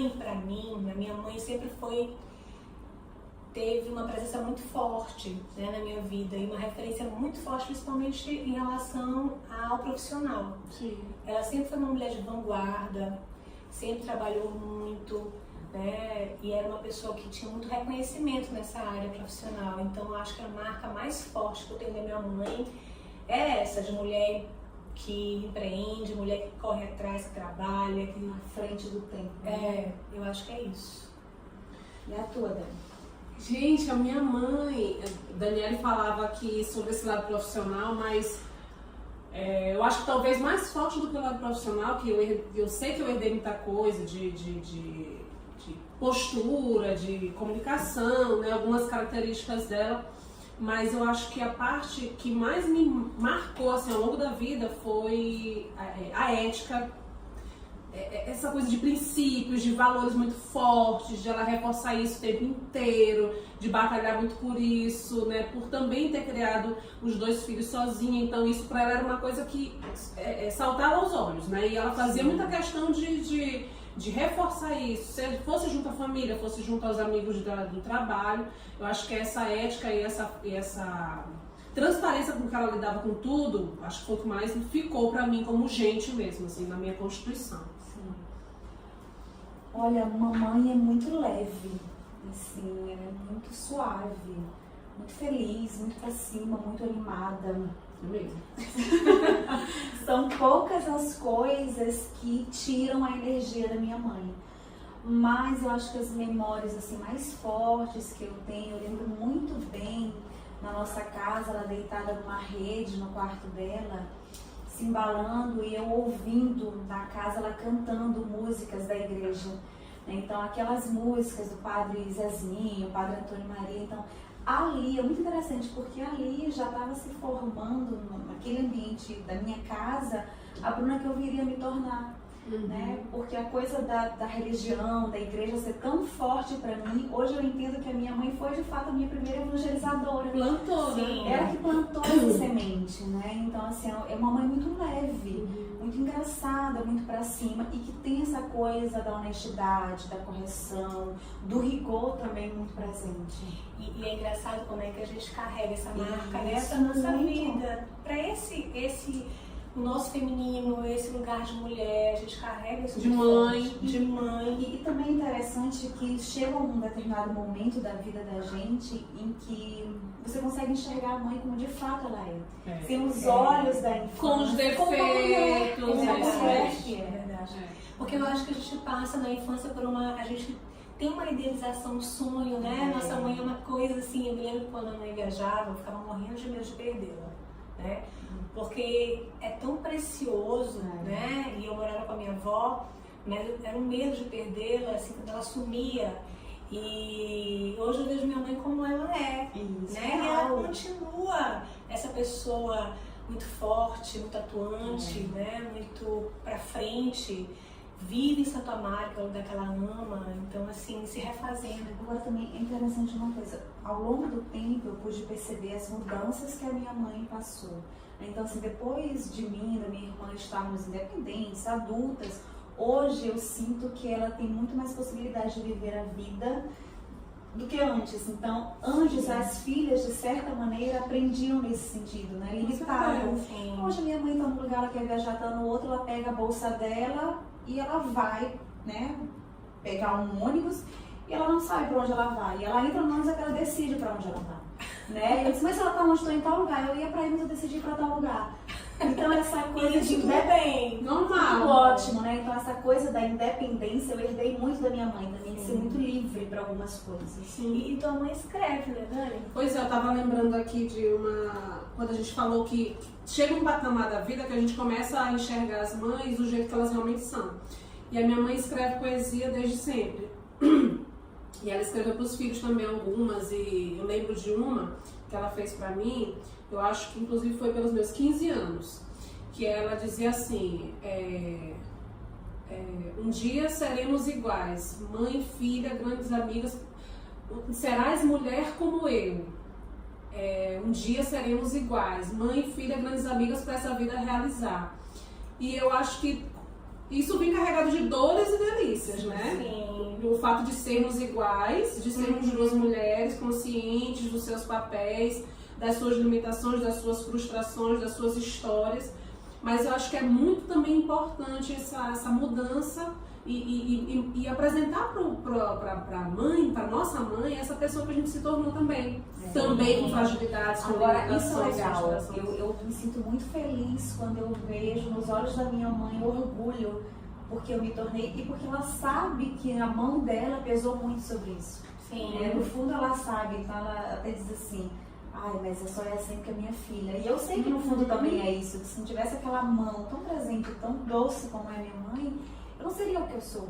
mãe, pra mim, a minha mãe sempre teve uma presença muito forte, né, na minha vida, e uma referência muito forte, principalmente em relação ao profissional. Sim. Ela sempre foi uma mulher de vanguarda, sempre trabalhou muito, né, e era uma pessoa que tinha muito reconhecimento nessa área profissional. Então eu acho que a marca mais forte que eu tenho da minha mãe é essa, de mulher que empreende, mulher que corre atrás, que trabalha, que... À frente do tempo. Eu acho que é isso. E a tua, Dani? Gente, a minha mãe, a Daniele falava aqui sobre esse lado profissional, mas eu acho que talvez mais forte do que o lado profissional, que eu sei que eu herdei muita coisa de postura, de comunicação, né, algumas características dela, mas eu acho que a parte que mais me marcou assim, ao longo da vida foi a ética, essa coisa de princípios, de valores muito fortes, de ela reforçar isso o tempo inteiro, de batalhar muito por isso, né, por também ter criado os 2 filhos sozinha. Então isso para ela era uma coisa que saltava aos olhos, né, e ela fazia muita questão de reforçar isso, se fosse junto à família, fosse junto aos amigos do trabalho. Eu acho que essa ética e essa transparência com que ela lidava com tudo, acho que foi o que mais ficou pra mim como gente mesmo, assim, na minha constituição. Sim. Olha, mamãe é muito leve, assim, ela é muito suave, muito feliz, muito pra cima, muito animada. É mesmo? São poucas as coisas que tiram a energia da minha mãe. Mas eu acho que as memórias assim, mais fortes que eu tenho, eu lembro muito bem na nossa casa, ela deitada numa rede no quarto dela, se embalando e eu ouvindo na casa ela cantando músicas da igreja. Então aquelas músicas do Padre Zezinho, Padre Antônio Maria, então ali é muito interessante porque ali já estava se formando naquele ambiente da minha casa a Bruna que eu viria me tornar. Né? Porque a coisa da religião, da igreja ser tão forte para mim, hoje eu entendo que a minha mãe foi de fato a minha primeira evangelizadora. Plantou, né? Ela que plantou essa semente, né? Então assim, é uma mãe muito leve, muito engraçada, muito para cima e que tem essa coisa da honestidade, da correção, do rigor também muito presente. E é engraçado como é que a gente carrega essa marca Isso, nessa nossa muito. vida. Para o nosso feminino, esse lugar de mulher, a gente carrega isso De mãe. de mãe. E também é interessante que chega um determinado momento da vida da gente em que você consegue enxergar a mãe como de fato ela é. Tem os olhos da infância. Com os defeitos. Como uma mulher É que é. verdade. Porque eu acho que a gente passa na infância por a gente tem uma idealização, um sonho, né? Nossa mãe é uma coisa assim, eu me lembro quando a mãe viajava, eu ficava morrendo de medo de perdê-la, né? Porque é tão precioso, né? E eu morava com a minha avó, mas era um medo de perdê-la, assim, quando ela sumia. E hoje eu vejo minha mãe como ela é, né? E ela continua essa pessoa muito forte, muito atuante, né? Muito pra frente. Vive em Santo Amaro, que é o lugar que ela ama, então assim, se refazendo. Agora também é interessante uma coisa, ao longo do tempo eu pude perceber as mudanças que a minha mãe passou. Então assim, depois de mim e da minha irmã estarmos independentes, adultas, hoje eu sinto que ela tem muito mais possibilidade de viver a vida do que antes. Então, antes as filhas, de certa maneira, aprendiam nesse sentido, né? Limitavam. Hoje a minha mãe está num lugar, ela quer viajar, está no outro, ela pega a bolsa dela e ela vai, né, pegar um ônibus e ela não sabe para onde ela vai. E ela entra no ônibus e ela decide para onde ela vai. Né? Eu disse, mas ela tá onde? Estou em tal lugar. Eu ia para aí, mas eu decidi para tal lugar. Então essa coisa de bem, normal, tudo ótimo, né? Então essa coisa da independência eu herdei muito da minha mãe também, de ser muito livre para algumas coisas. E tua mãe escreve, né, Dani? Pois é, eu tava lembrando aqui de quando a gente falou que chega um patamar da vida que a gente começa a enxergar as mães do jeito que elas realmente são. E a minha mãe escreve poesia desde sempre. E ela escreveu para os filhos também algumas, e eu lembro de uma que ela fez para mim, eu acho que inclusive foi pelos meus 15 anos, que ela dizia assim, um dia seremos iguais, mãe, filha, grandes amigas, serás mulher como eu. Um dia seremos iguais, mãe, filha, grandes amigas para essa vida realizar. E eu acho que isso vem carregado de dores e delícias, né? Sim. O fato de sermos iguais, de sermos duas mulheres conscientes dos seus papéis, das suas limitações, das suas frustrações, das suas histórias. Mas eu acho que é muito também importante essa mudança e apresentar para a mãe, para nossa mãe, essa pessoa que a gente se tornou também. Também com fragilidades, com Agora, isso é limitações, legal. frustrações. Eu me sinto muito feliz quando eu vejo nos olhos da minha mãe orgulho porque eu me tornei e porque ela sabe que a mão dela pesou muito sobre isso. Sim. No fundo ela sabe, então ela até diz assim, ai, mas eu só é assim que a minha filha. E eu sei que no fundo também é isso, que se não tivesse aquela mão tão presente, tão doce como é a minha mãe, eu não seria o que eu sou.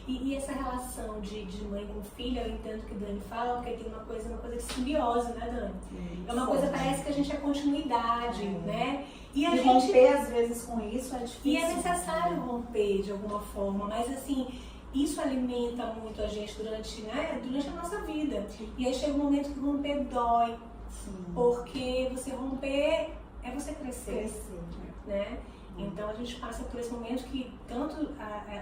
E essa relação de mãe com filha, eu entendo que Dani fala, porque tem uma coisa de simbiose, né, Dani? É uma coisa, parece que a gente é continuidade, né? E a gente romper às vezes com isso é difícil. E é necessário romper de alguma forma, mas assim, isso alimenta muito a gente durante a nossa vida. E aí chega um momento que romper dói, porque você romper é você crescer. Né? Então a gente passa por esse momento que tanto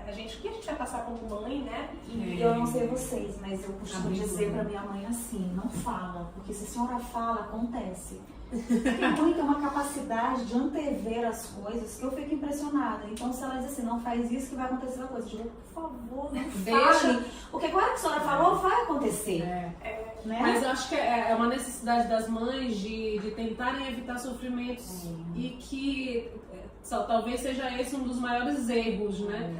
a gente, o que a gente vai passar como mãe, né? E eu não sei vocês, mas eu costumo dizer pra minha mãe assim, não fala, porque se a senhora fala, acontece. Minha mãe tem uma capacidade de antever as coisas que eu fico impressionada. Então se ela diz assim, não faz isso que vai acontecer uma coisa, eu digo, por favor, não fale. Porque agora que a senhora falou, vai acontecer. Né? Mas eu acho que é uma necessidade das mães de tentarem evitar sofrimentos e que talvez seja esse um dos maiores erros, né?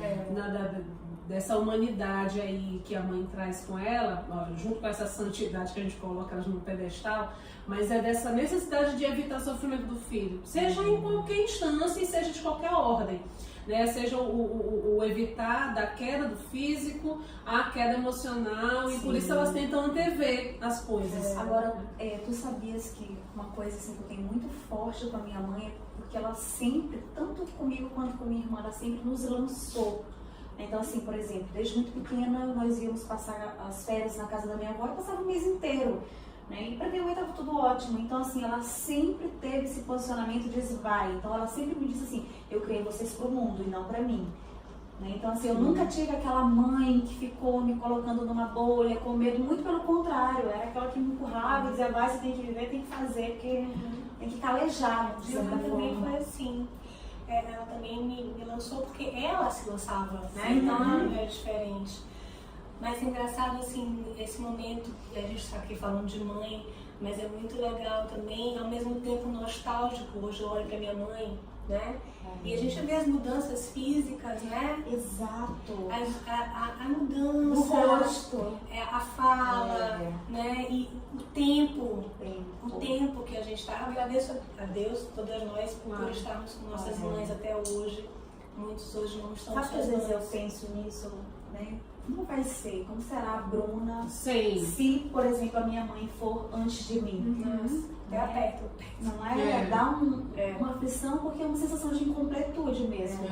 Dessa humanidade aí que a mãe traz com ela, junto com essa santidade que a gente coloca elas no pedestal, mas é dessa necessidade de evitar sofrimento do filho, seja em qualquer instância e seja de qualquer ordem. Né? Seja o evitar da queda do físico, a queda emocional, e por isso elas tentam antever as coisas. Agora, tu sabias que uma coisa assim, que eu tenho muito forte com a minha mãe é porque ela sempre, tanto comigo quanto com minha irmã, ela sempre nos lançou. Então assim, por exemplo, desde muito pequena nós íamos passar as férias na casa da minha avó e passava o mês inteiro. Né? E pra minha mãe estava tudo ótimo, então assim, ela sempre teve esse posicionamento de vai, então ela sempre me disse assim, eu criei vocês pro mundo e não pra mim. Né? Então assim, eu nunca tive aquela mãe que ficou me colocando numa bolha com medo, muito pelo contrário, era aquela que me empurrava e dizia, vai, você tem que viver, tem que fazer, porque tem que calejar, de certa Ela também forma. foi assim. Ela também me lançou porque ela se lançava, né? Sim. Então não é diferente. Mas é engraçado, assim, esse momento, a gente está aqui falando de mãe, mas é muito legal também, ao mesmo tempo nostálgico. Hoje eu olho para minha mãe, né? E a gente vê as mudanças físicas, né? Exato. A mudança, No rosto. a fala, né? E o tempo que a gente está. Agradeço a Deus, todas nós, por estarmos com nossas mães até hoje. Muitos hoje não estão. Sabe que às vezes eu penso nisso, né? Como vai ser? Como será a Bruna se, por exemplo, a minha mãe for antes de mim? Até aperto. Não é? Dá uma aflição porque é uma sensação de incompletude mesmo.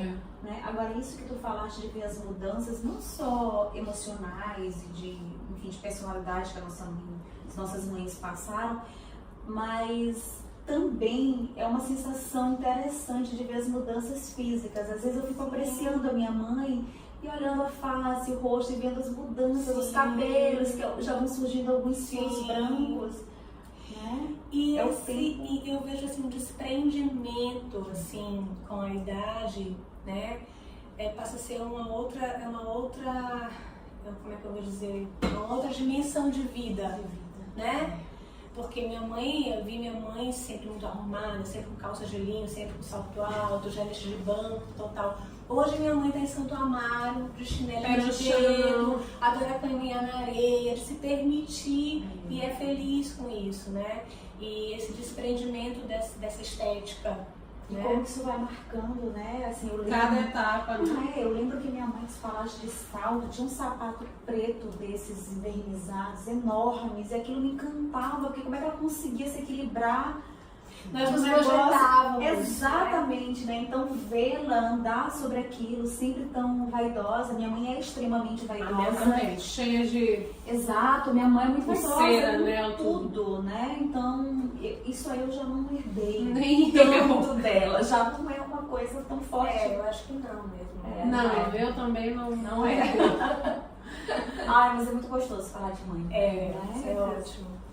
Né? Agora, isso que tu falaste de ver as mudanças, não só emocionais e de personalidade que as nossas mães passaram, mas também é uma sensação interessante de ver as mudanças físicas. Às vezes eu fico apreciando a minha mãe e olhando a face, o rosto e vendo as mudanças, os cabelos, que já vão surgindo alguns fios brancos. Né? E eu vejo assim, um desprendimento assim, com a idade, né? Passa a ser uma outra, como é que eu vou dizer? Uma outra dimensão de vida, né? Porque eu vi minha mãe sempre muito arrumada, sempre com calça de linho, sempre com salto alto, já de banco, total. Hoje minha mãe está em Santo Amaro, de chinelo de dedo, adora caminhar na areia, de se permitir e é feliz com isso, né? E esse desprendimento dessa estética. E né? como isso vai marcando, né? Assim, eu lembro, Cada etapa, né? Eu lembro que minha mãe, se falasse de salto, tinha um sapato preto desses envernizados, enormes, e aquilo me encantava, porque como é que ela conseguia se equilibrar? Nós nos projetávamos. Exatamente, né? Então vê-la andar sobre aquilo, sempre tão vaidosa. Minha mãe é extremamente vaidosa. A minha também, cheia de... Exato, minha mãe é muito vaidosa, cera, né? tudo, né? Então, isso aí eu já não herdei Nem tanto dela. Já não é uma coisa tão forte. Eu acho que não mesmo. Não, eu também não. Não é. Ai, mas é muito gostoso falar de mãe. Isso é ótimo.